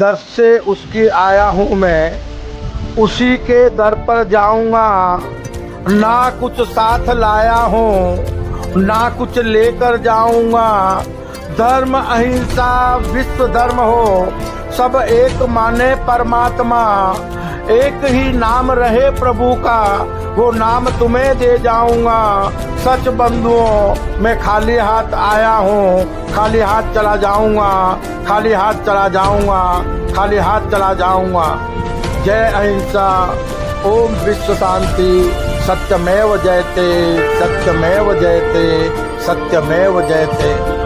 दर से उसकी आया हूँ मैं, उसी के दर पर जाऊंगा। ना कुछ साथ लाया हूँ, ना कुछ लेकर जाऊंगा। धर्म अहिंसा विश्व धर्म हो, सब एक माने परमात्मा। एक ही नाम रहे प्रभु का, वो नाम तुम्हें दे जाऊंगा। सच बंधुओं, मैं खाली हाथ आया हूँ, खाली हाथ चला जाऊंगा, खाली हाथ चला जाऊंगा, खाली हाथ चला जाऊंगा। जय अहिंसा, ओम विश्व शांति। सत्यमेव जयते, सत्यमेव जयते, सत्यमेव जयते।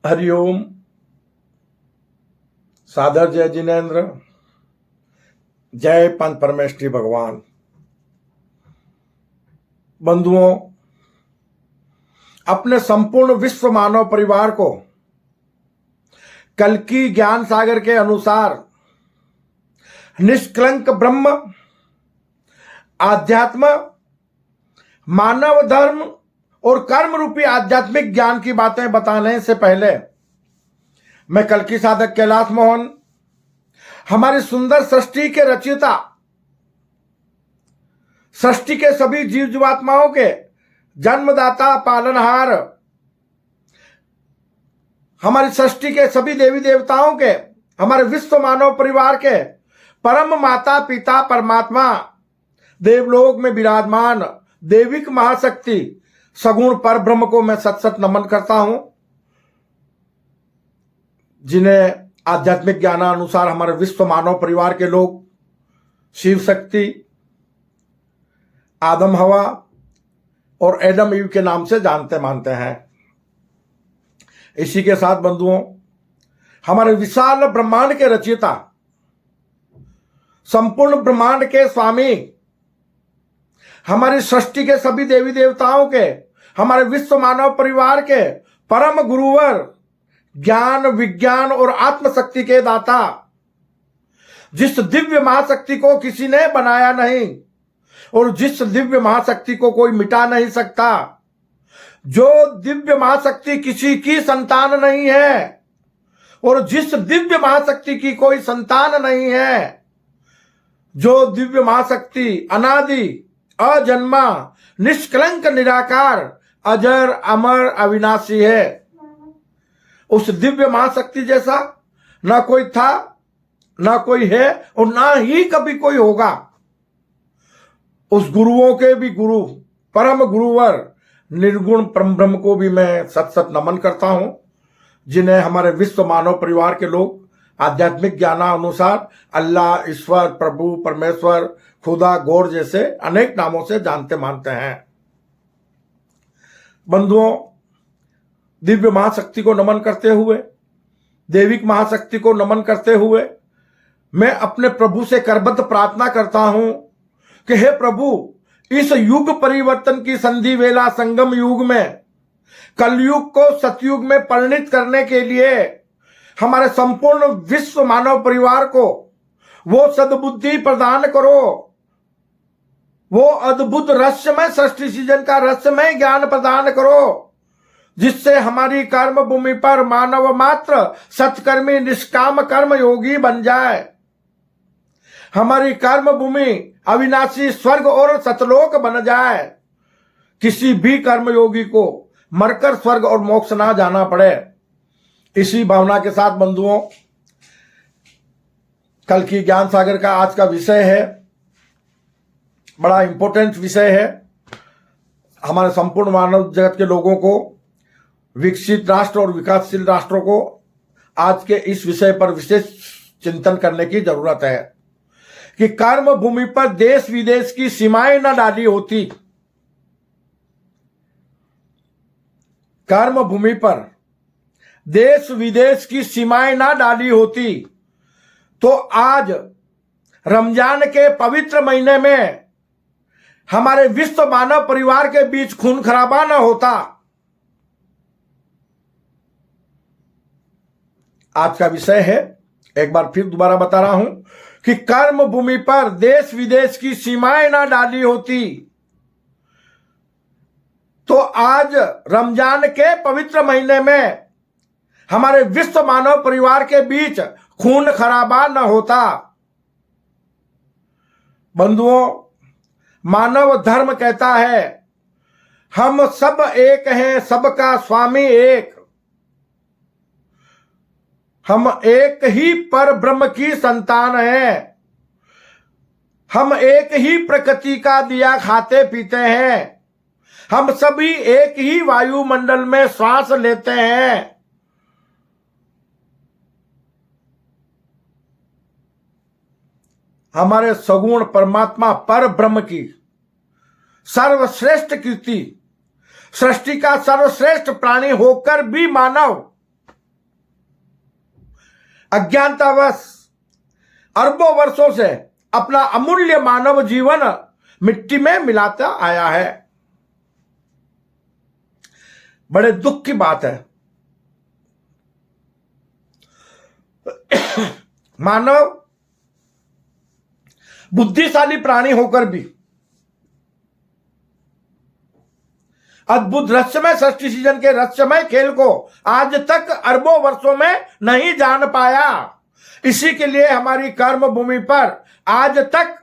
हरिओम। सादर जय जिनेन्द्र, जय पंथ परमेश्वरी भगवान। बंधुओं, अपने संपूर्ण विश्व मानव परिवार को कल्कि ज्ञान सागर के अनुसार निष्कलंक ब्रह्म, आध्यात्म, मानव धर्म और कर्म रूपी आध्यात्मिक ज्ञान की बातें बताने से पहले मैं कल्कि साधक कैलाश मोहन, हमारी सुंदर सृष्टि के रचयिता, सृष्टि के सभी जीव जीवात्माओं के जन्मदाता, पालनहार, हमारी सृष्टि के सभी देवी देवताओं के, हमारे विश्व मानव परिवार के परम माता पिता परमात्मा, देवलोक में विराजमान देविक महाशक्ति सगुण पर ब्रह्म को मैं सत सत नमन करता हूं, जिन्हें आध्यात्मिक ज्ञानानुसार हमारे विश्व मानव परिवार के लोग शिव शक्ति, आदम हवा और एडम ईव के नाम से जानते मानते हैं। इसी के साथ बंधुओं, हमारे विशाल ब्रह्मांड के रचयिता, संपूर्ण ब्रह्मांड के स्वामी, हमारी सृष्टि के सभी देवी देवताओं के, हमारे विश्व मानव परिवार के परम गुरुवर, ज्ञान विज्ञान और आत्मशक्ति के दाता, जिस दिव्य महाशक्ति को किसी ने बनाया नहीं और जिस दिव्य महाशक्ति को कोई मिटा नहीं सकता, जो दिव्य महाशक्ति किसी की संतान नहीं है और जिस दिव्य महाशक्ति की कोई संतान नहीं है, जो दिव्य महाशक्ति अनादि, अजन्मा, निष्कलंक, निराकार, अजर, अमर, अविनाशी है, उस दिव्य महाशक्ति जैसा ना कोई था, ना कोई है और ना ही कभी कोई होगा। उस गुरुओं के भी गुरु, परम गुरुवर, निर्गुण परम ब्रह्म को भी मैं सत सत नमन करता हूं, जिन्हें हमारे विश्व मानव परिवार के लोग आध्यात्मिक ज्ञानानुसार अल्लाह, ईश्वर, प्रभु, परमेश्वर, खुदा, गौर जैसे अनेक नामों से जानते मानते हैं। बंधुओं, दिव्य महाशक्ति को नमन करते हुए, देविक महाशक्ति को नमन करते हुए मैं अपने प्रभु से करबद्ध प्रार्थना करता हूं कि हे प्रभु, इस युग परिवर्तन की संधि वेला संगम युग में कलयुग को सतयुग में परिणित करने के लिए हमारे संपूर्ण विश्व मानव परिवार को वो सद्बुद्धि प्रदान करो, वो अद्भुत रहस्यमय सृष्टि सृजन का रहस्यमय ज्ञान प्रदान करो, जिससे हमारी कर्म भूमि पर मानव मात्र सत्कर्मी निष्काम कर्म योगी बन जाए, हमारी कर्म भूमि अविनाशी स्वर्ग और सतलोक बन जाए, किसी भी कर्मयोगी को मरकर स्वर्ग और मोक्ष ना जाना पड़े। इसी भावना के साथ बंधुओं, कल की ज्ञान सागर का आज का विषय है, बड़ा इंपॉर्टेंट विषय है। हमारे संपूर्ण मानव जगत के लोगों को, विकसित राष्ट्र और विकासशील राष्ट्रों को आज के इस विषय पर विशेष चिंतन करने की जरूरत है कि कर्म भूमि पर देश विदेश की सीमाएं न डाली होती, कर्म भूमि पर देश विदेश की सीमाएं ना डाली होती तो आज रमजान के पवित्र महीने में हमारे विश्व मानव परिवार के बीच खून खराबा न होता। आज का विषय है, एक बार फिर दोबारा बता रहा हूं कि कर्म भूमि पर देश विदेश की सीमाएं ना डाली होती तो आज रमजान के पवित्र महीने में हमारे विश्व मानव परिवार के बीच खून खराबा न होता। बंधुओं, मानव धर्म कहता है हम सब एक हैं, सबका स्वामी एक, हम एक ही पर ब्रह्म की संतान हैं, हम एक ही प्रकृति का दिया खाते पीते हैं, हम सभी एक ही वायुमंडल में श्वास लेते हैं। हमारे सगुण परमात्मा पर ब्रह्म की सर्वश्रेष्ठ कीर्ति, सृष्टि का सर्वश्रेष्ठ प्राणी होकर भी मानव अज्ञानतावश अरबों वर्षों से अपना अमूल्य मानव जीवन मिट्टी में मिलाता आया है। बड़े दुख की बात है, मानव बुद्धिशाली प्राणी होकर भी अद्भुत रहस्यमय सृष्टि सृजन के रहस्यमय खेल को आज तक अरबों वर्षों में नहीं जान पाया। इसी के लिए हमारी कर्म भूमि पर आज तक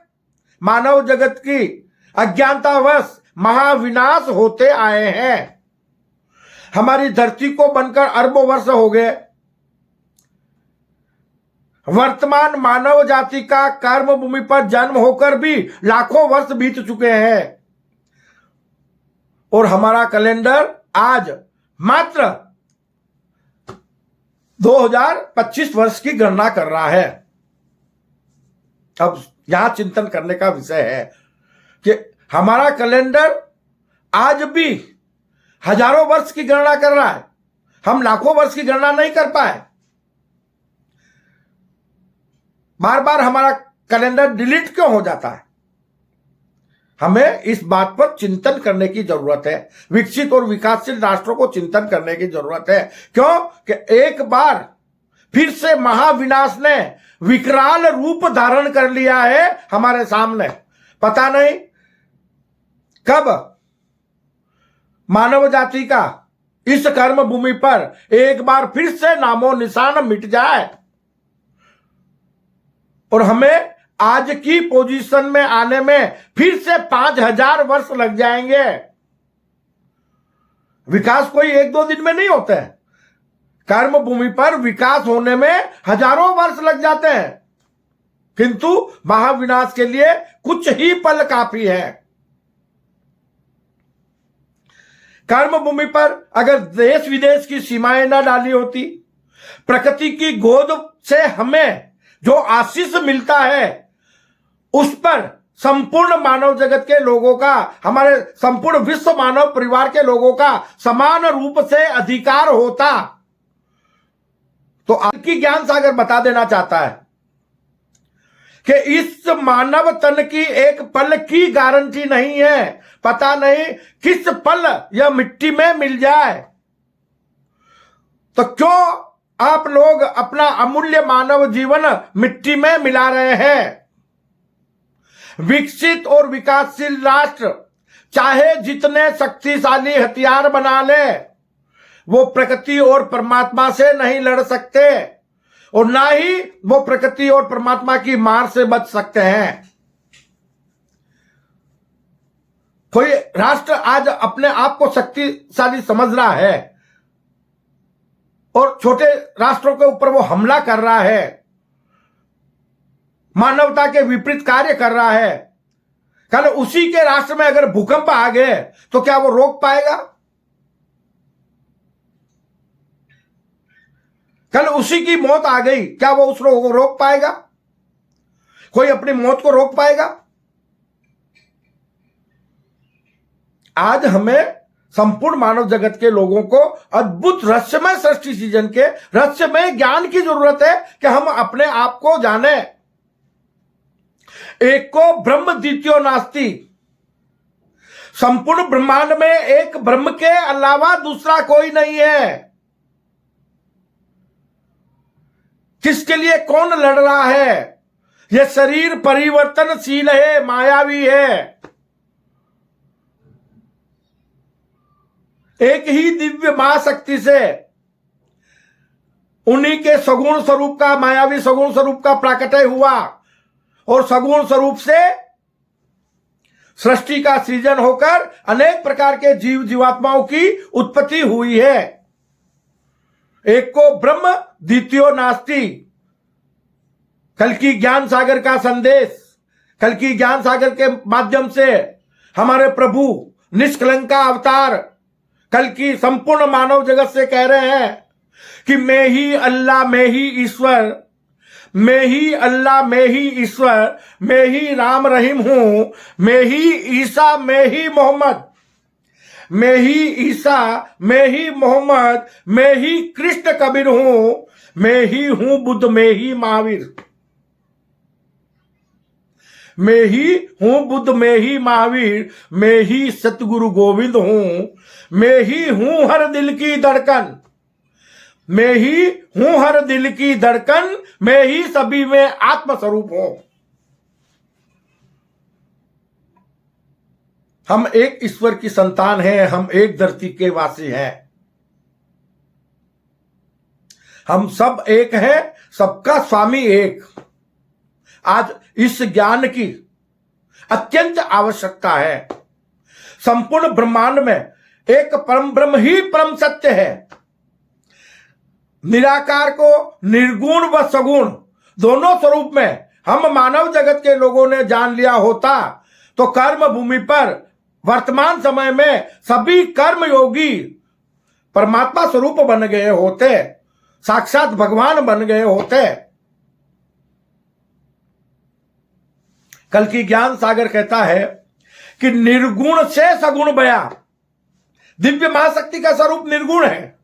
मानव जगत की अज्ञानतावश महाविनाश होते आए हैं। हमारी धरती को बनकर अरबों वर्ष हो गए। वर्तमान मानव जाति का कर्म भूमि पर जन्म होकर भी लाखों वर्ष बीत चुके हैं और हमारा कैलेंडर आज मात्र 2025 वर्ष की गणना कर रहा है। अब यहां चिंतन करने का विषय है कि हमारा कैलेंडर आज भी हजारों वर्ष की गणना कर रहा है, हम लाखों वर्ष की गणना नहीं कर पाए। बार बार हमारा कैलेंडर डिलीट क्यों हो जाता है? हमें इस बात पर चिंतन करने की जरूरत है। विकसित और विकासशील राष्ट्रों को चिंतन करने की जरूरत है। क्यों कि एक बार फिर से महाविनाश ने विकराल रूप धारण कर लिया है हमारे सामने। पता नहीं कब मानव जाति का इस कर्म भूमि पर एक बार फिर से नामो निशान मिट जाए और हमें आज की पोजीशन में आने में फिर से 5000 वर्ष लग जाएंगे। विकास कोई एक दो दिन में नहीं होता है। कर्म भूमि पर विकास होने में हजारों वर्ष लग जाते हैं, किंतु महाविनाश के लिए कुछ ही पल काफी है। कर्म भूमि पर अगर देश विदेश की सीमाएं न डाली होती, प्रकृति की गोद से हमें जो आशीष मिलता है उस पर संपूर्ण मानव जगत के लोगों का, हमारे संपूर्ण विश्व मानव परिवार के लोगों का समान रूप से अधिकार होता। तो आज की ज्ञान सागर बता देना चाहता है कि इस मानव तन की एक पल की गारंटी नहीं है। पता नहीं किस पल यह मिट्टी में मिल जाए। तो क्यों आप लोग अपना अमूल्य मानव जीवन मिट्टी में मिला रहे हैं? विकसित और विकासशील राष्ट्र चाहे जितने शक्तिशाली हथियार बना ले, वो प्रकृति और परमात्मा से नहीं लड़ सकते और ना ही वो प्रकृति और परमात्मा की मार से बच सकते हैं। कोई राष्ट्र आज अपने आप को शक्तिशाली समझ रहा है और छोटे राष्ट्रों के ऊपर वो हमला कर रहा है, मानवता के विपरीत कार्य कर रहा है, कल उसी के राष्ट्र में अगर भूकंप आ गए तो क्या वो रोक पाएगा? कल उसी की मौत आ गई, क्या वो उस रोक पाएगा? कोई अपनी मौत को रोक पाएगा? आज हमें संपूर्ण मानव जगत के लोगों को अद्भुत रहस्यमय सृष्टि सृजन के रहस्यमय ज्ञान की जरूरत है कि हम अपने आप को जाने। एक को ब्रह्म द्वितीयो नास्ति, संपूर्ण ब्रह्मांड में एक ब्रह्म के अलावा दूसरा कोई नहीं है। किसके लिए कौन लड़ रहा है? यह शरीर परिवर्तनशील है, मायावी है। एक ही दिव्य महाशक्ति से, उन्हीं के सगुण स्वरूप का, मायावी सगुण स्वरूप का प्राकट्य हुआ और सगुण स्वरूप से सृष्टि का सृजन होकर अनेक प्रकार के जीव जीवात्माओं की उत्पत्ति हुई है। एक को ब्रह्म द्वितीयो नास्ति। कल की ज्ञान सागर का संदेश, कल की ज्ञान सागर के माध्यम से हमारे प्रभु निष्कलंक का अवतार कल की संपूर्ण मानव जगत से कह रहे हैं कि मैं ही अल्लाह, मैं ही ईश्वर, मैं ही अल्लाह, मैं ही ईश्वर, मैं ही राम रहीम हूं, मैं ही ईसा, मैं ही मोहम्मद, मैं ही ईसा, मैं ही मोहम्मद, मैं ही कृष्ण कबीर हूं, मैं ही हूं बुद्ध, मैं ही महावीर, मैं ही हूं बुद्ध, मैं ही महावीर, मैं ही सतगुरु गोविंद हूं, मैं ही हूं हर दिल की धड़कन, मैं ही हूं हर दिल की धड़कन, मैं ही सभी में आत्म स्वरूप हूं। हम एक ईश्वर की संतान हैं, हम एक धरती के वासी हैं, हम सब एक हैं, सबका स्वामी एक। आज इस ज्ञान की अत्यंत आवश्यकता है। संपूर्ण ब्रह्मांड में एक परम ब्रह्म ही परम सत्य है। निराकार को निर्गुण व सगुण दोनों स्वरूप में हम मानव जगत के लोगों ने जान लिया होता तो कर्म भूमि पर वर्तमान समय में सभी कर्म योगी परमात्मा स्वरूप बन गए होते, साक्षात भगवान बन गए होते। कल की ज्ञान सागर कहता है कि निर्गुण से सगुण बया। दिव्य महाशक्ति का स्वरूप निर्गुण है,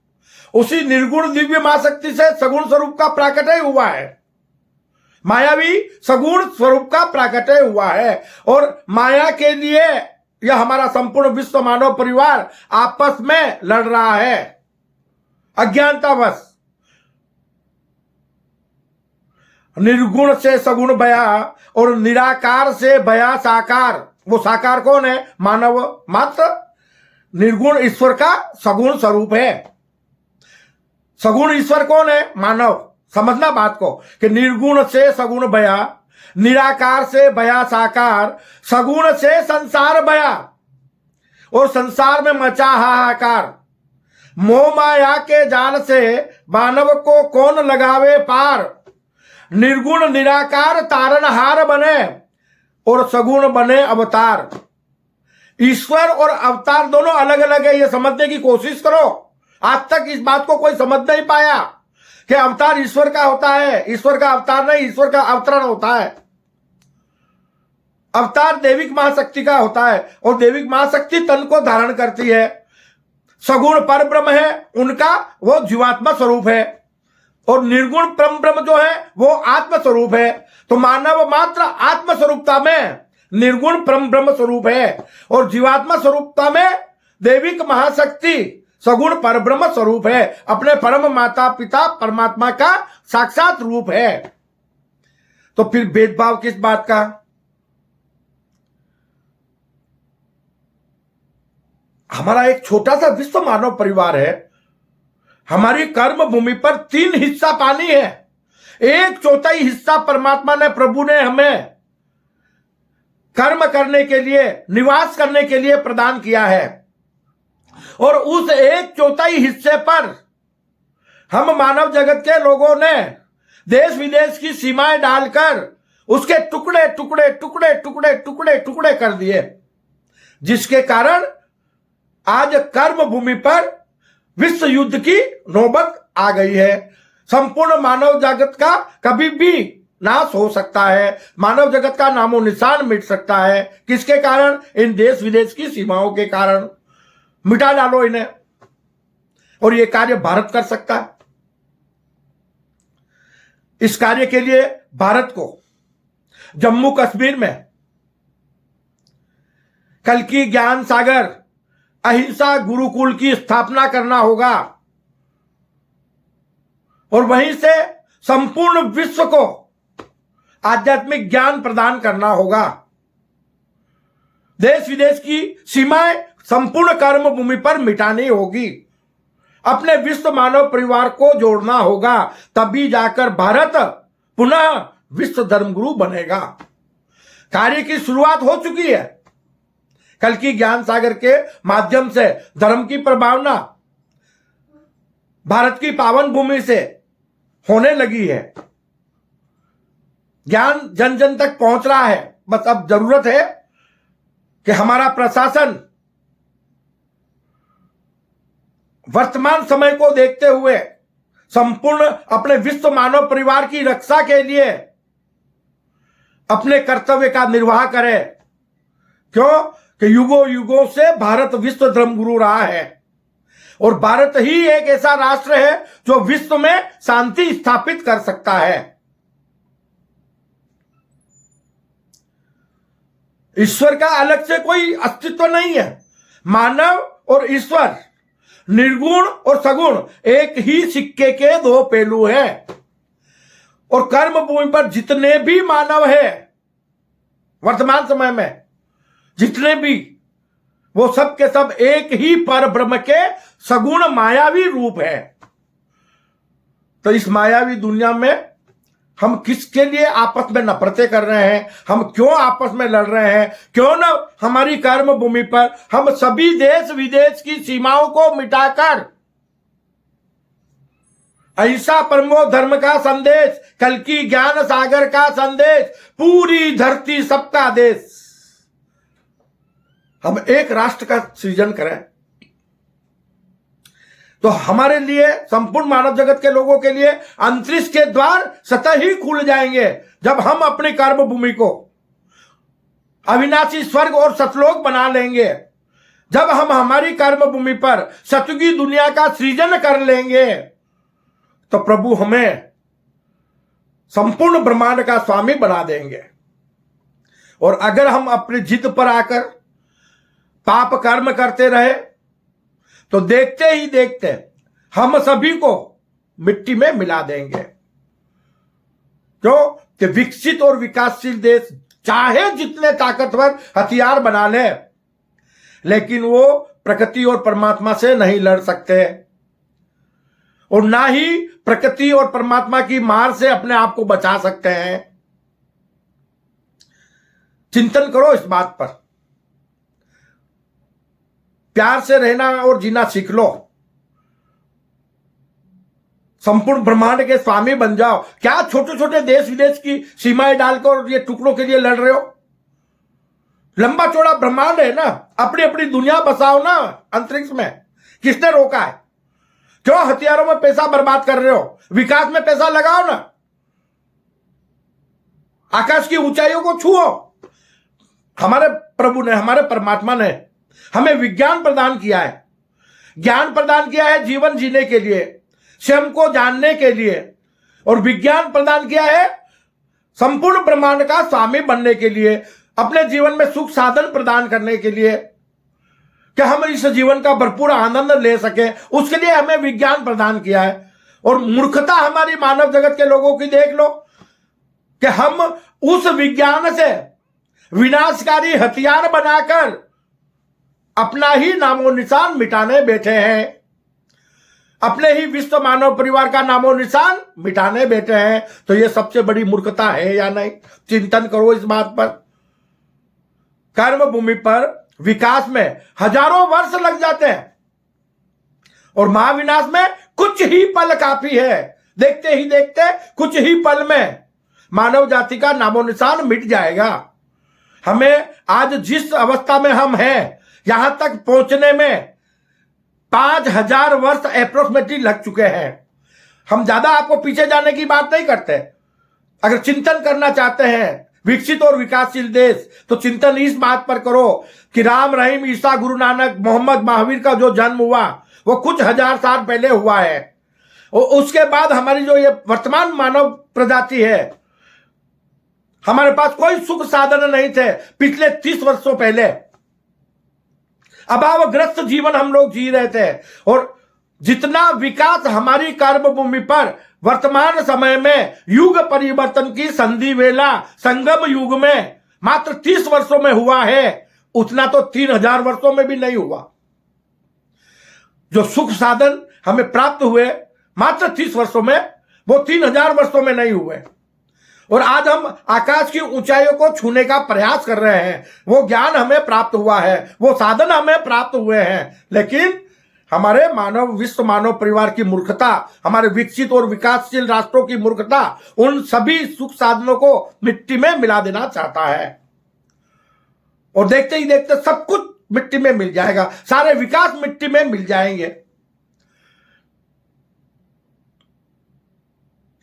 उसी निर्गुण दिव्य महाशक्ति से सगुण स्वरूप का प्राकट्य हुआ है। मायावी सगुण स्वरूप का प्राकट्य हुआ है और माया के लिए यह हमारा संपूर्ण विश्व मानव परिवार आपस में लड़ रहा है अज्ञानतावश। निर्गुण से सगुण बया और निराकार से बया साकार। वो साकार कौन है? मानव मात्र। निर्गुण ईश्वर का सगुण स्वरूप है। सगुण ईश्वर कौन है? मानव। समझना बात को कि निर्गुण से सगुण बया, निराकार से बया साकार, सगुण से संसार बया और संसार में मचा हाहाकार। मोह माया के जाल से मानव को कौन लगावे पार। निर्गुण निराकार तारनहार बने और सगुण बने अवतार। ईश्वर और अवतार दोनों अलग अलग है, ये समझने की कोशिश करो। आज तक इस बात को कोई समझ नहीं पाया कि अवतार ईश्वर का होता है, ईश्वर का अवतार नहीं, ईश्वर का अवतरण होता है। अवतार देविक महाशक्ति का होता है और देविक महाशक्ति तन को धारण करती है। सगुण पर ब्रह्म है, उनका वो जीवात्मा स्वरूप है और निर्गुण परम ब्रह्म जो है वो आत्म स्वरूप है। तो मानव मात्र आत्म स्वरूपता में निर्गुण परम ब्रह्म स्वरूप है और जीवात्मा स्वरूपता में देविक महाशक्ति सगुण पर ब्रह्म स्वरूप है, अपने परम माता पिता परमात्मा का साक्षात रूप है। तो फिर भेदभाव किस बात का? हमारा एक छोटा सा विश्व मानव परिवार है। हमारी कर्म भूमि पर 3 हिस्सा पानी है, 1/4 हिस्सा परमात्मा ने, प्रभु ने हमें कर्म करने के लिए, निवास करने के लिए प्रदान किया है। और उस 1/4 हिस्से पर हम मानव जगत के लोगों ने देश विदेश की सीमाएं डालकर उसके टुकड़े टुकड़े टुकड़े टुकड़े टुकड़े टुकड़े कर दिए, जिसके कारण आज कर्म भूमि पर विश्व युद्ध की नौबत आ गई है। संपूर्ण मानव जगत का कभी भी नाश हो सकता है, मानव जगत का नामो निशान मिट सकता है। किसके कारण? इन देश विदेश की सीमाओं के कारण। मिटा डालो इन्हें, और यह कार्य भारत कर सकता है। इस कार्य के लिए भारत को जम्मू कश्मीर में कल्कि ज्ञान सागर अहिंसा गुरुकुल की स्थापना करना होगा, और वहीं से संपूर्ण विश्व को आध्यात्मिक ज्ञान प्रदान करना होगा। देश विदेश की सीमाएं संपूर्ण कर्म भूमि पर मिटानी होगी, अपने विश्व मानव परिवार को जोड़ना होगा, तभी जाकर भारत पुनः विश्व धर्मगुरु बनेगा। कार्य की शुरुआत हो चुकी है। कल्कि ज्ञान सागर के माध्यम से धर्म की प्रभावना भारत की पावन भूमि से होने लगी है। ज्ञान जन जन तक पहुंच रहा है। बस अब जरूरत है कि हमारा प्रशासन वर्तमान समय को देखते हुए संपूर्ण अपने विश्व मानव परिवार की रक्षा के लिए अपने कर्तव्य का निर्वाह करे। क्यों? कि युगों युगों से भारत विश्व धर्मगुरु रहा है, और भारत ही एक ऐसा राष्ट्र है जो विश्व में शांति स्थापित कर सकता है। ईश्वर का अलग से कोई अस्तित्व नहीं है। मानव और ईश्वर, निर्गुण और सगुण एक ही सिक्के के दो पहलू हैं। और कर्म भूमि पर जितने भी मानव है वर्तमान समय में, जितने भी, वो सब के सब एक ही पर ब्रह्म के सगुण मायावी रूप है। तो इस मायावी दुनिया में हम किसके लिए आपस में नफरतें कर रहे हैं? हम क्यों आपस में लड़ रहे हैं? क्यों न हमारी कर्म भूमि पर हम सभी देश विदेश की सीमाओं को मिटाकर अहिंसा परमो धर्म का संदेश, कल्कि ज्ञान सागर का संदेश, पूरी धरती सबका देश, हम एक राष्ट्र का सृजन करें। तो हमारे लिए, संपूर्ण मानव जगत के लोगों के लिए अंतरिक्ष के द्वार स्वतः ही खुल जाएंगे जब हम अपनी कर्म भूमि को अविनाशी स्वर्ग और सतलोक बना लेंगे। जब हम हमारी कर्म भूमि पर सतयुगी दुनिया का सृजन कर लेंगे तो प्रभु हमें संपूर्ण ब्रह्मांड का स्वामी बना देंगे। और अगर हम अपनी जिद पर आकर पाप कर्म करते रहे तो देखते ही देखते हम सभी को मिट्टी में मिला देंगे। क्यों? कि विकसित और विकासशील देश चाहे जितने ताकतवर हथियार बना ले, लेकिन वो प्रकृति और परमात्मा से नहीं लड़ सकते, और ना ही प्रकृति और परमात्मा की मार से अपने आप को बचा सकते हैं। चिंतन करो इस बात पर, प्यार से रहना और जीना सीख लो, संपूर्ण ब्रह्मांड के स्वामी बन जाओ। क्या छोटे छोटे देश विदेश की सीमाएं डालकर ये टुकड़ों के लिए लड़ रहे हो? लंबा चौड़ा ब्रह्मांड है ना, अपनी अपनी दुनिया बसाओ ना अंतरिक्ष में। किसने रोका है? क्यों हथियारों में पैसा बर्बाद कर रहे हो? विकास में पैसा लगाओ ना, आकाश की ऊंचाइयों को छुओ। हमारे प्रभु ने, हमारे परमात्मा ने हमें विज्ञान प्रदान किया है, ज्ञान प्रदान किया है जीवन जीने के लिए, स्वयं को जानने के लिए, और विज्ञान प्रदान किया है संपूर्ण ब्रह्मांड का स्वामी बनने के लिए, अपने जीवन में सुख साधन प्रदान करने के लिए, कि हम इस जीवन का भरपूर आनंद ले सके। उसके लिए हमें विज्ञान प्रदान किया है। और मूर्खता हमारी मानव जगत के लोगों की देख लो कि हम उस विज्ञान से विनाशकारी हथियार बनाकर अपना ही नामो निशान मिटाने बैठे हैं, अपने ही विश्व मानव परिवार का नामो निशान मिटाने बैठे हैं। तो यह सबसे बड़ी मूर्खता है या नहीं? चिंतन करो इस बात पर। कर्म भूमि पर विकास में हजारों वर्ष लग जाते हैं और महाविनाश में कुछ ही पल काफी है। देखते ही देखते कुछ ही पल में मानव जाति का नामो निशान मिट जाएगा। हमें आज जिस अवस्था में हम हैं, यहां तक पहुंचने में 5000 वर्ष अप्रोक्सीमेटली लग चुके हैं। हम ज्यादा आपको पीछे जाने की बात नहीं करते। अगर चिंतन करना चाहते हैं विकसित और विकासशील देश, तो चिंतन इस बात पर करो कि राम, रहीम, ईसा, गुरु नानक, मोहम्मद, महावीर का जो जन्म हुआ वो कुछ हजार साल पहले हुआ है। और उसके बाद हमारी जो ये वर्तमान मानव प्रजाति है, हमारे पास कोई सुख साधन नहीं थे पिछले 30 वर्षों पहले। अभावग्रस्त जीवन हम लोग जी रहे थे और जितना विकास हमारी कर्म भूमि पर वर्तमान समय में युग परिवर्तन की संधि वेला संगम युग में मात्र 30 वर्षों में हुआ है, उतना तो 3000 वर्षों में भी नहीं हुआ। जो सुख साधन हमें प्राप्त हुए मात्र 30 वर्षों में, वो 3000 वर्षों में नहीं हुए। और आज हम आकाश की ऊंचाइयों को छूने का प्रयास कर रहे हैं। वो ज्ञान हमें प्राप्त हुआ है, वो साधन हमें प्राप्त हुए हैं, लेकिन हमारे विश्व मानव परिवार की मूर्खता, हमारे विकसित और विकासशील राष्ट्रों की मूर्खता उन सभी सुख साधनों को मिट्टी में मिला देना चाहता है। और देखते ही देखते सब कुछ मिट्टी में मिल जाएगा, सारे विकास मिट्टी में मिल जाएंगे।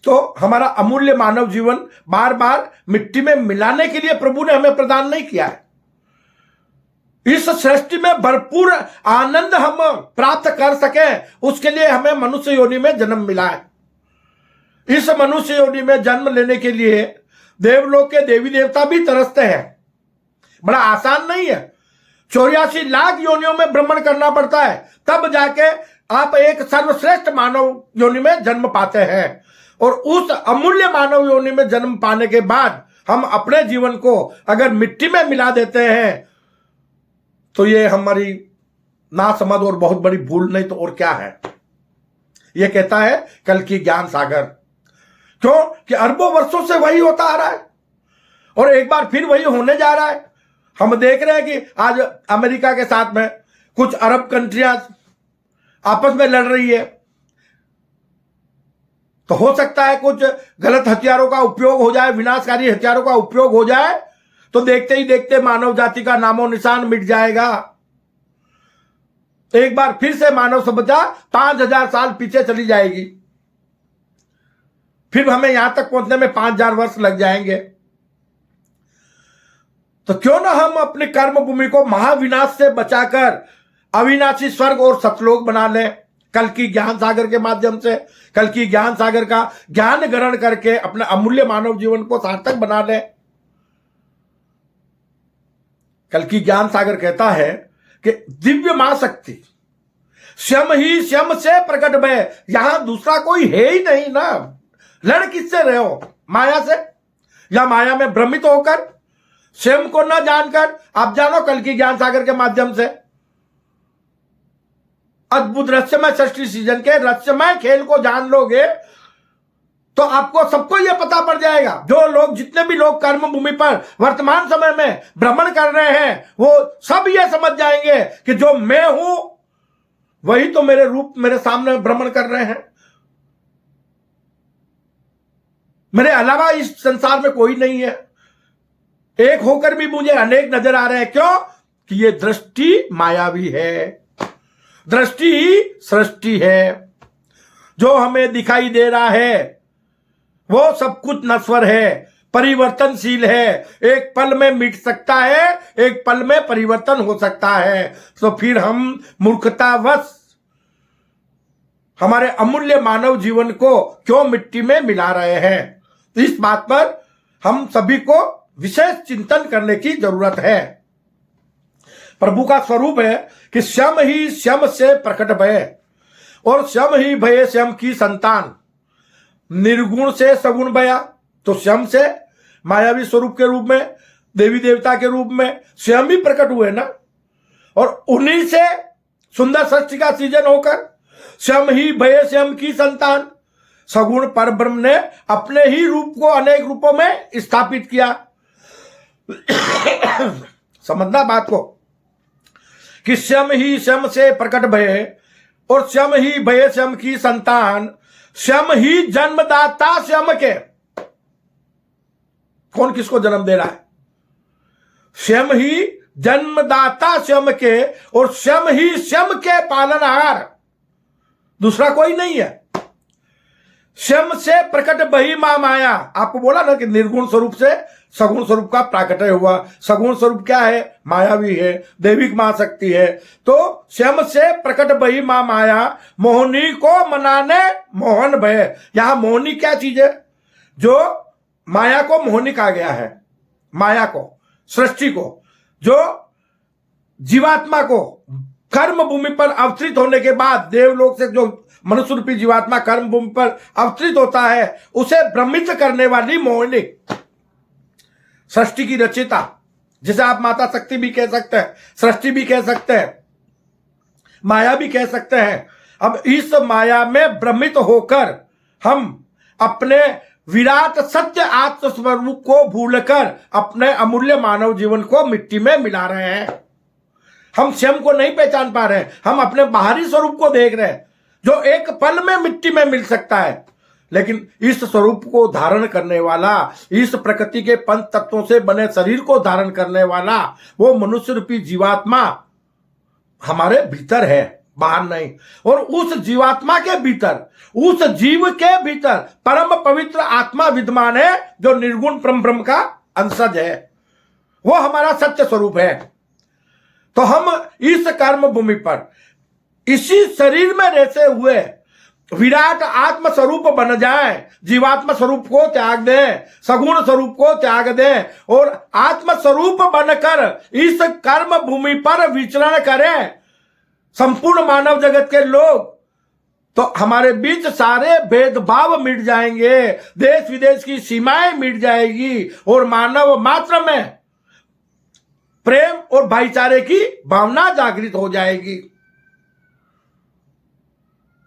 तो हमारा अमूल्य मानव जीवन बार बार मिट्टी में मिलाने के लिए प्रभु ने हमें प्रदान नहीं किया है। इस सृष्टि में भरपूर आनंद हम प्राप्त कर सके, उसके लिए हमें मनुष्य योनि में जन्म मिला है। इस मनुष्य योनि में जन्म लेने के लिए देवलोक के देवी देवता भी तरसते हैं। बड़ा आसान नहीं है। 84 लाख योनियों में भ्रमण करना पड़ता है, तब जाके आप एक सर्वश्रेष्ठ मानव योनि में जन्म पाते हैं। और उस अमूल्य मानव योनि में जन्म पाने के बाद हम अपने जीवन को अगर मिट्टी में मिला देते हैं, तो ये हमारी नासमझ और बहुत बड़ी भूल नहीं तो और क्या है। ये कहता है कल की ज्ञान सागर। क्यों कि अरबों वर्षों से वही होता आ रहा है और एक बार फिर वही होने जा रहा है। हम देख रहे हैं कि आज अमेरिका के साथ में कुछ अरब कंट्रियां आपस में लड़ रही है, तो हो सकता है कुछ गलत हथियारों का उपयोग हो जाए, विनाशकारी हथियारों का उपयोग हो जाए, तो देखते ही देखते मानव जाति का नामो निशान मिट जाएगा। एक बार फिर से मानव सभ्यता 5000 साल पीछे चली जाएगी, फिर हमें यहां तक पहुंचने में 5000 वर्ष लग जाएंगे। तो क्यों ना हम अपनी कर्म भूमि को महाविनाश से बचाकर अविनाशी स्वर्ग और सतलोक बना लें। कल की ज्ञान सागर के माध्यम से, कल की ज्ञान सागर का ज्ञान ग्रहण करके अपने अमूल्य मानव जीवन को सार्थक बना लें। कल की ज्ञान सागर कहता है कि दिव्य मां शक्ति स्वयं ही स्वयं से प्रकट भय, यहां दूसरा कोई है ही नहीं ना। लड़ किससे रहे हो? माया से, या माया में भ्रमित होकर, स्वयं को न जानकर। आप जानो कल की ज्ञान सागर के माध्यम से अद्भुत रहस्यमय सृष्टि सीजन के रहस्यमय खेल को जान लोगे तो आपको सबको यह पता पड़ जाएगा। जो लोग, जितने भी लोग कर्म भूमि पर वर्तमान समय में भ्रमण कर रहे हैं, वो सब ये समझ जाएंगे कि जो मैं हूं वही तो मेरे रूप मेरे सामने भ्रमण कर रहे हैं। मेरे अलावा इस संसार में कोई नहीं है। एक होकर भी मुझे अनेक नजर आ रहे हैं। क्यों कि ये दृष्टि मायावी है, दृष्टि ही सृष्टि है। जो हमें दिखाई दे रहा है वो सब कुछ नश्वर है, परिवर्तनशील है। एक पल में मिट सकता है, एक पल में परिवर्तन हो सकता है। तो फिर हम मूर्खतावश हमारे अमूल्य मानव जीवन को क्यों मिट्टी में मिला रहे हैं? तो इस बात पर हम सभी को विशेष चिंतन करने की जरूरत है। प्रभु का स्वरूप है कि स्वयं ही स्वयं से प्रकट भय, और स्वयं ही भय स्वयं की संतान। निर्गुण से सगुण भया, तो स्वयं से मायावी स्वरूप के रूप में, देवी देवता के रूप में स्वयं ही प्रकट हुए ना। और उन्हीं से सुंदर सृष्टि का सृजन होकर स्वयं ही भय स्वयं की संतान सगुण परब्रह्म ने अपने ही रूप को अनेक रूपों में स्थापित किया। समझना बात को, कि स्वयं ही स्वयं से प्रकट भये और स्वयं ही भये स्वयं की संतान, स्वयं ही जन्मदाता स्वयं के। कौन किसको जन्म दे रहा है? स्वयं ही जन्मदाता स्वयं के और स्वयं ही स्वयं के पालनहार, दूसरा कोई नहीं है। स्वयं से प्रकट भई मां माया, आपको बोला ना कि निर्गुण स्वरूप से सगुण स्वरूप का प्राकट्य हुआ। सगुण स्वरूप क्या है? मायावी है, दैविक मां शक्ति है। तो स्वयं से प्रकट भई मां माया, मोहनी को मनाने मोहन भय। यहां मोहनी क्या चीज है? जो माया को मोहनी कहा गया है, माया को, सृष्टि को, जो जीवात्मा को कर्म भूमि पर अवतरित होने के बाद, देवलोक से जो मनुष्य रूपी जीवात्मा कर्म भूमि पर अवतरित होता है, उसे भ्रमित करने वाली मोहिनी, सृष्टि की रचिता, जिसे आप माता शक्ति भी कह सकते हैं, सृष्टि भी कह सकते हैं, माया भी कह सकते हैं। अब इस माया में भ्रमित होकर हम अपने विराट सत्य आत्म स्वरूप को भूलकर अपने अमूल्य मानव जीवन को मिट्टी में मिला रहे हैं। हम स्वयं को नहीं पहचान पा रहे हैं, हम अपने बाहरी स्वरूप को देख रहे हैं, जो एक पल में मिट्टी में मिल सकता है। लेकिन इस स्वरूप को धारण करने वाला, इस प्रकृति के पंच तत्वों से बने शरीर को धारण करने वाला वो मनुष्य रूपी जीवात्मा हमारे भीतर है, बाहर नहीं। और उस जीवात्मा के भीतर, उस जीव के भीतर परम पवित्र आत्मा विद्यमान है, जो निर्गुण परम ब्रह्म का अंशज है, वो हमारा सत्य स्वरूप है। तो हम इस कर्म भूमि पर इसी शरीर में रहते हुए विराट आत्म स्वरूप बन जाएं, जीवात्मा स्वरूप को त्याग दें, सगुण स्वरूप को त्याग दें और आत्म स्वरूप बनकर इस कर्म भूमि पर विचरण करें संपूर्ण मानव जगत के लोग, तो हमारे बीच सारे भेदभाव मिट जाएंगे, देश विदेश की सीमाएं मिट जाएगी और मानव मात्र में प्रेम और भाईचारे की भावना जागृत हो जाएगी।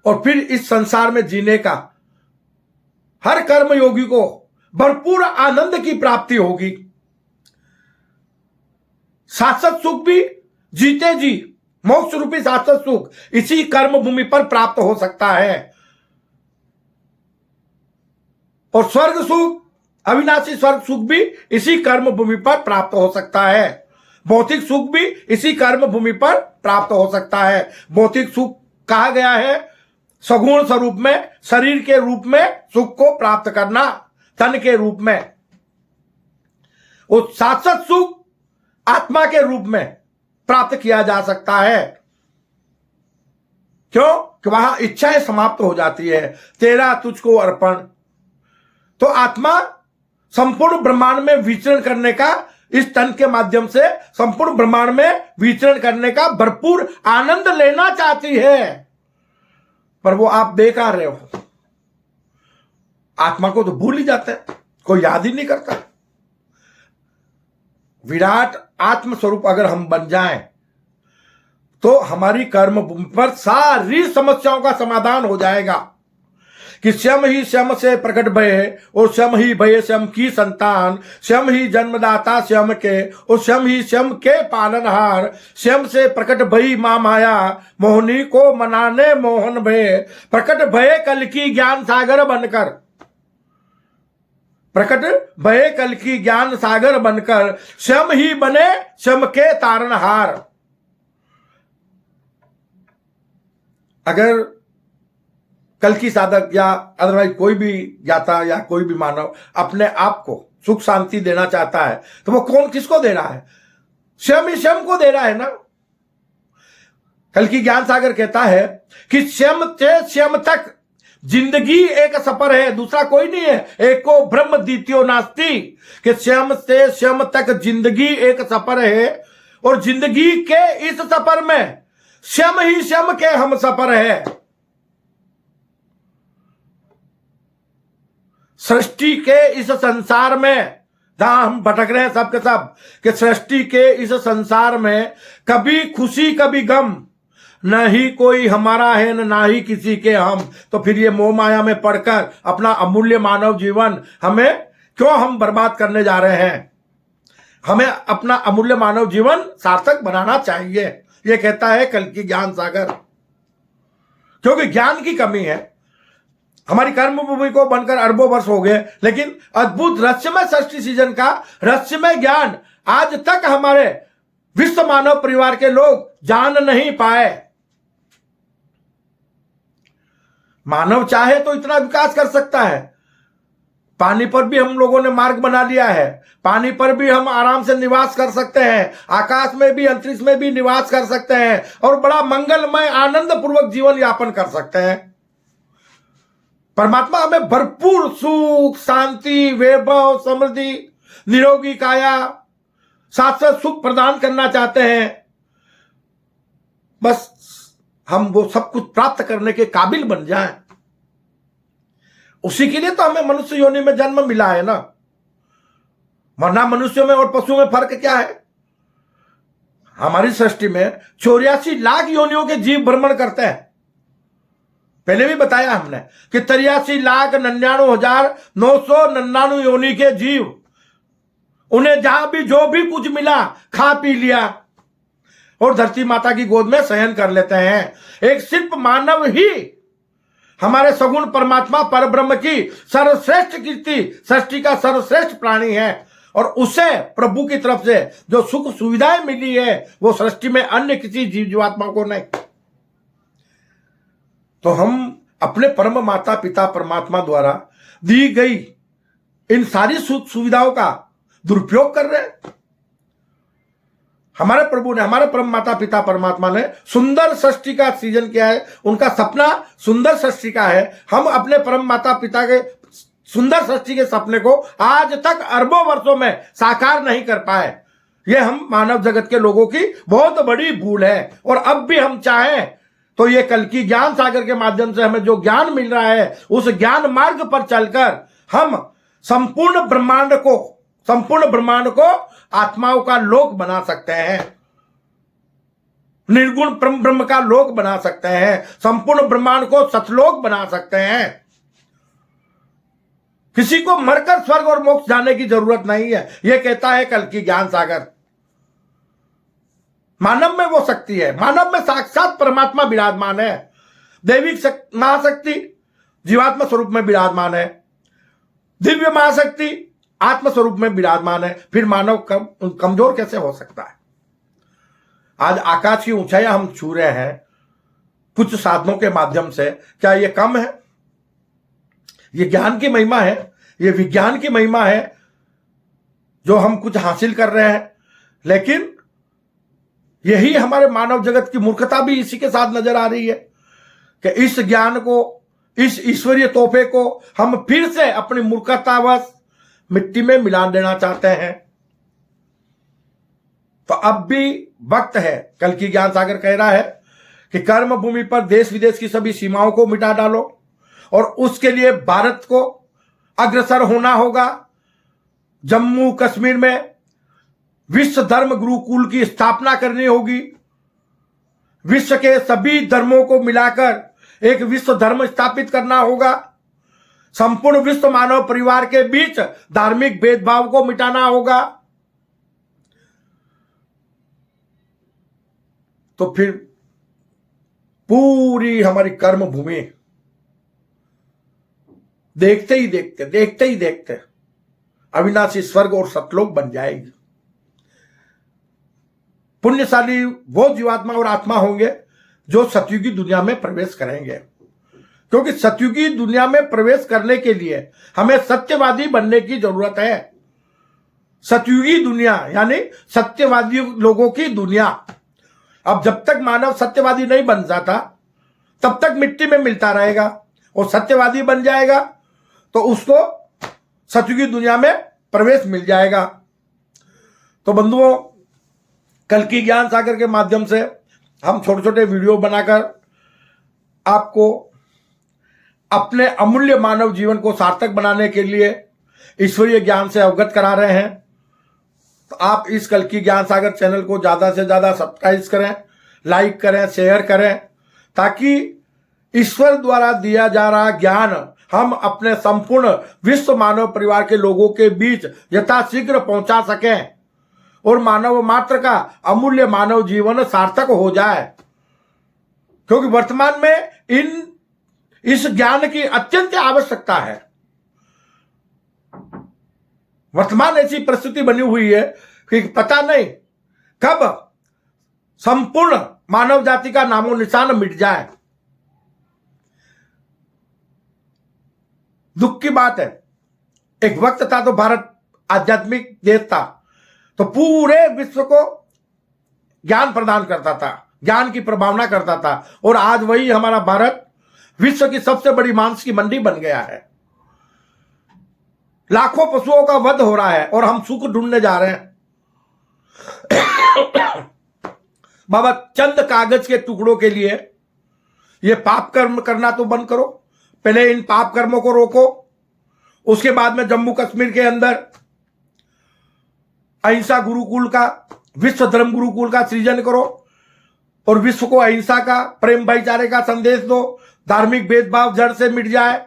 और फिर इस संसार में जीने का हर कर्मयोगी को भरपूर आनंद की प्राप्ति होगी। शाश्वत सुख भी जीते जी, मोक्ष रूपी शाश्वत सुख इसी कर्म भूमि पर प्राप्त हो सकता है। और स्वर्ग सुख, अविनाशी स्वर्ग सुख भी इसी कर्म भूमि पर प्राप्त हो सकता है। भौतिक सुख भी इसी कर्म भूमि पर प्राप्त हो सकता है। भौतिक सुख कहा गया है सगुण स्वरूप में, शरीर के रूप में सुख को प्राप्त करना, तन के रूप में। उस शाश्वत सुख आत्मा के रूप में प्राप्त किया जा सकता है। क्यों? कि वहां इच्छाएं समाप्त हो जाती है, तेरा तुझको अर्पण। तो आत्मा संपूर्ण ब्रह्मांड में विचरण करने का, इस तन के माध्यम से संपूर्ण ब्रह्मांड में विचरण करने का भरपूर आनंद लेना चाहती है। पर वो आप बेकार रहे हो, आत्मा को तो भूल ही जाते हैं, कोई याद ही नहीं करता। विराट आत्म स्वरूप अगर हम बन जाएं तो हमारी कर्म भूमि पर सारी समस्याओं का समाधान हो जाएगा। कि स्वयं ही स्वयं से प्रकट भये और स्वयं ही भये स्वयं की संतान, स्वयं ही जन्मदाता स्वयं के और स्वयं ही स्वयं के पालनहार, स्वयं से प्रकट भई मां माया, मोहनी को मनाने मोहन भये। प्रकट भये कल की ज्ञान सागर बनकर, प्रकट भये कल की ज्ञान सागर बनकर, स्वयं ही बने स्वयं के तारणहार। अगर कल की साधक या अदरवाइज कोई भी ज्ञाता या कोई भी मानव अपने आप को सुख शांति देना चाहता है, तो वो कौन किसको दे रहा है? स्वयं ही स्वयं को दे रहा है ना। कल की ज्ञान सागर कहता है कि स्वयं से स्वयं तक जिंदगी एक सफर है, दूसरा कोई नहीं है। एको ब्रह्म द्वितीयो नास्ति, कि स्वयं से स्वयं तक जिंदगी एक सफर है और जिंदगी के इस सफर में स्वयं ही स्वयं के हम सफर है। सृष्टि के इस संसार में जहां हम भटक रहे हैं सब के सब, कि सृष्टि के इस संसार में कभी खुशी कभी गम, न ही कोई हमारा है न ही किसी के हम। तो फिर ये मोह माया में पड़कर अपना अमूल्य मानव जीवन हम बर्बाद करने जा रहे हैं। हमें अपना अमूल्य मानव जीवन सार्थक बनाना चाहिए, यह कहता है कल्कि ज्ञान सागर। क्योंकि ज्ञान की कमी है। हमारी कर्म भूमि को बनकर अरबों वर्ष हो गए, लेकिन अद्भुत रहस्यमय सृष्टि सीजन का रहस्यमय ज्ञान आज तक हमारे विश्व मानव परिवार के लोग जान नहीं पाए। मानव चाहे तो इतना विकास कर सकता है। पानी पर भी हम लोगों ने मार्ग बना लिया है, पानी पर भी हम आराम से निवास कर सकते हैं, आकाश में भी अंतरिक्ष में भी निवास कर सकते हैं और बड़ा मंगलमय आनंद पूर्वक जीवन यापन कर सकते हैं। परमात्मा हमें भरपूर सुख, शांति, वैभव, समृद्धि, निरोगी काया, शाश्वत सुख प्रदान करना चाहते हैं। बस हम वो सब कुछ प्राप्त करने के काबिल बन जाएं। उसी के लिए तो हमें मनुष्य योनि में जन्म मिला है ना, वरना मनुष्यों में और पशुओं में फर्क क्या है? हमारी सृष्टि में 84 लाख योनियों के जीव भ्रमण करते हैं। पहले भी बताया हमने कि 83,99,999 योनि के जीव, उन्हें जहां भी जो भी कुछ मिला खा पी लिया और धरती माता की गोद में शयन कर लेते हैं। एक सिर्फ मानव ही हमारे सगुण परमात्मा परब्रह्म की सर्वश्रेष्ठ कीर्ति, सृष्टि का सर्वश्रेष्ठ प्राणी है और उसे प्रभु की तरफ से जो सुख सुविधाएं मिली है वो सृष्टि में अन्य किसी जीव जीवात्मा को नहीं। तो हम अपने परम माता पिता परमात्मा द्वारा दी गई इन सारी सुख सुविधाओं का दुरुपयोग कर रहे हैं। हमारे प्रभु ने, हमारे परम माता पिता परमात्मा ने सुंदर सृष्टि का सृजन किया है। उनका सपना सुंदर सृष्टि का है। हम अपने परम माता पिता के सुंदर सृष्टि के सपने को आज तक अरबों वर्षों में साकार नहीं कर पाए। यह हम मानव जगत के लोगों की बहुत बड़ी भूल है। और अब भी हम चाहें तो ये कल्कि ज्ञान सागर के माध्यम से हमें जो ज्ञान मिल रहा है उस ज्ञान मार्ग पर चलकर हम संपूर्ण ब्रह्मांड को आत्माओं का लोक बना सकते हैं, निर्गुण ब्रह्म का लोक बना सकते हैं, संपूर्ण ब्रह्मांड को सतलोक बना सकते हैं। किसी को मरकर स्वर्ग और मोक्ष जाने की जरूरत नहीं है, यह कहता है कल्कि ज्ञान सागर। मानव में वो शक्ति है, मानव में साक्षात परमात्मा विराजमान है। दैविक महाशक्ति जीवात्मा स्वरूप में विराजमान है, दिव्य महाशक्ति आत्म स्वरूप में विराजमान है। फिर मानव कमजोर कैसे हो सकता है? आज आकाश की ऊंचाइयां हम छू रहे हैं कुछ साधनों के माध्यम से, क्या यह कम है? यह ज्ञान की महिमा है, यह विज्ञान की महिमा है जो हम कुछ हासिल कर रहे हैं। लेकिन यही हमारे मानव जगत की मूर्खता भी इसी के साथ नजर आ रही है कि इस ज्ञान को, इस ईश्वरीय तोहफे को हम फिर से अपनी मूर्खतावश मिट्टी में मिला देना चाहते हैं। तो अब भी वक्त है, कल्कि ज्ञान सागर कह रहा है कि कर्म भूमि पर देश विदेश की सभी सीमाओं को मिटा डालो और उसके लिए भारत को अग्रसर होना होगा। जम्मू कश्मीर में विश्व धर्म गुरुकुल की स्थापना करनी होगी। विश्व के सभी धर्मों को मिलाकर एक विश्व धर्म स्थापित करना होगा। संपूर्ण विश्व मानव परिवार के बीच धार्मिक भेदभाव को मिटाना होगा। तो फिर पूरी हमारी कर्म भूमि देखते ही देखते अविनाशी स्वर्ग और सतलोक बन जाएगी। पुण्यशाली वो जीवात्मा और आत्मा होंगे जो सतयुगी दुनिया में प्रवेश करेंगे, क्योंकि सतयुगी दुनिया में प्रवेश करने के लिए हमें सत्यवादी बनने की जरूरत है। सतयुगी दुनिया यानी सत्यवादी लोगों की दुनिया। अब जब तक मानव सत्यवादी नहीं बन जाता तब तक मिट्टी में मिलता रहेगा, और सत्यवादी बन जाएगा तो उसको सतयुगी दुनिया में प्रवेश मिल जाएगा। तो बंधुओं, कल्कि ज्ञान सागर के माध्यम से हम छोटे छोटे वीडियो बनाकर आपको अपने अमूल्य मानव जीवन को सार्थक बनाने के लिए ईश्वरीय ज्ञान से अवगत करा रहे हैं। तो आप इस कल्कि ज्ञान सागर चैनल को ज्यादा से ज्यादा सब्सक्राइब करें, लाइक करें, शेयर करें, ताकि ईश्वर द्वारा दिया जा रहा ज्ञान हम अपने संपूर्ण विश्व मानव परिवार के लोगों के बीच यथाशीघ्र पहुंचा सकें। और मानव मात्र का अमूल्य मानव जीवन सार्थक हो जाए, क्योंकि वर्तमान में इस ज्ञान की अत्यंत आवश्यकता है। वर्तमान ऐसी परिस्थिति बनी हुई है कि पता नहीं कब संपूर्ण मानव जाति का नामो निशान मिट जाए। दुख की बात है, एक वक्त था तो भारत आध्यात्मिक देश था, तो पूरे विश्व को ज्ञान प्रदान करता था, ज्ञान की प्रभावना करता था, और आज वही हमारा भारत विश्व की सबसे बड़ी मांस की मंडी बन गया है। लाखों पशुओं का वध हो रहा है और हम सुख ढूंढने जा रहे हैं। बाबा, चंद कागज के टुकड़ों के लिए ये पाप कर्म करना तो बंद करो, पहले इन पाप कर्मों को रोको, उसके बाद में जम्मू कश्मीर के अंदर अहिंसा गुरुकुल का, विश्व धर्म गुरुकुल का सृजन करो और विश्व को अहिंसा का, प्रेम भाईचारे का संदेश दो, धार्मिक भेदभाव जड़ से मिट जाए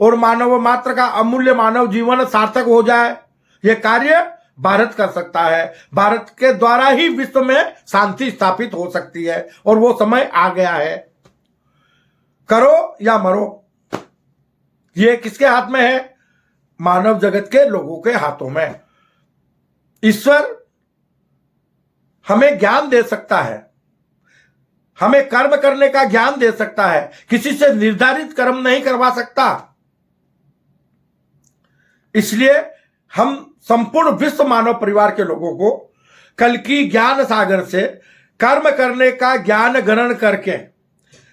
और मानव मात्र का अमूल्य मानव जीवन सार्थक हो जाए। यह कार्य भारत कर सकता है। भारत के द्वारा ही विश्व में शांति स्थापित हो सकती है और वो समय आ गया है। करो या मरो, ये किसके हाथ में है? मानव जगत के लोगों के हाथों में। ईश्वर हमें ज्ञान दे सकता है, हमें कर्म करने का ज्ञान दे सकता है, किसी से निर्धारित कर्म नहीं करवा सकता। इसलिए हम संपूर्ण विश्व मानव परिवार के लोगों को कल की ज्ञान सागर से कर्म करने का ज्ञान ग्रहण करके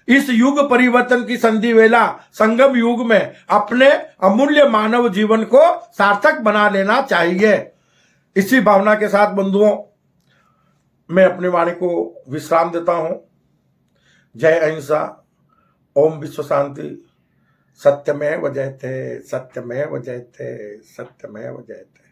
इस युग परिवर्तन की संधि वेला संगम युग में अपने अमूल्य मानव जीवन को सार्थक बना लेना चाहिए। इसी भावना के साथ बंधुओं, मैं अपनी वाणी को विश्राम देता हूं। जय अहिंसा, ओम विश्व शांति। सत्यमेव जयते, सत्यमेव जयते, सत्यमेव जयते।